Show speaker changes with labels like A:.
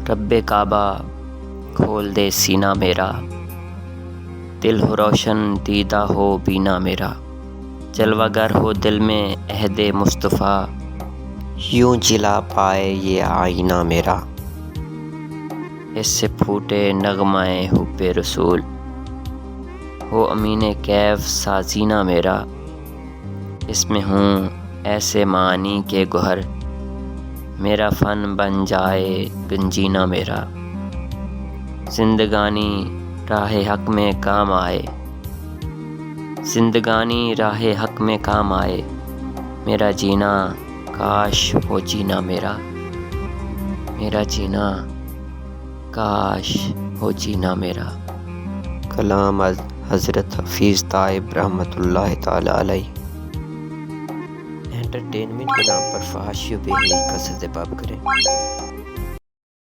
A: رب کعبہ کھول دے سینہ میرا، دل ہو روشن دیدہ ہو بینا میرا، جلوہ گر ہو دل میں عہد مصطفیٰ، یوں جلا پائے یہ آئینہ میرا، اس سے پھوٹے نغمہ حب رسول، ہو امین کیف سازینہ میرا، اس میں ہوں ایسے معانی کے گوہر، میرا فن بن جائے گنجینہ میرا، زندگانی راہ حق میں کام آئے، زندگانی راہ حق میں کام آئے، میرا جینا کاش ہو جینا میرا، میرا جینا کاش ہو جینا میرا۔ کلام از حضرت حفیظ طائب رحمۃ اللہ تعالی علیہ۔ انٹرٹینمنٹ کے نام پر فحاشی و بے حیائی کا سرزباب کریں۔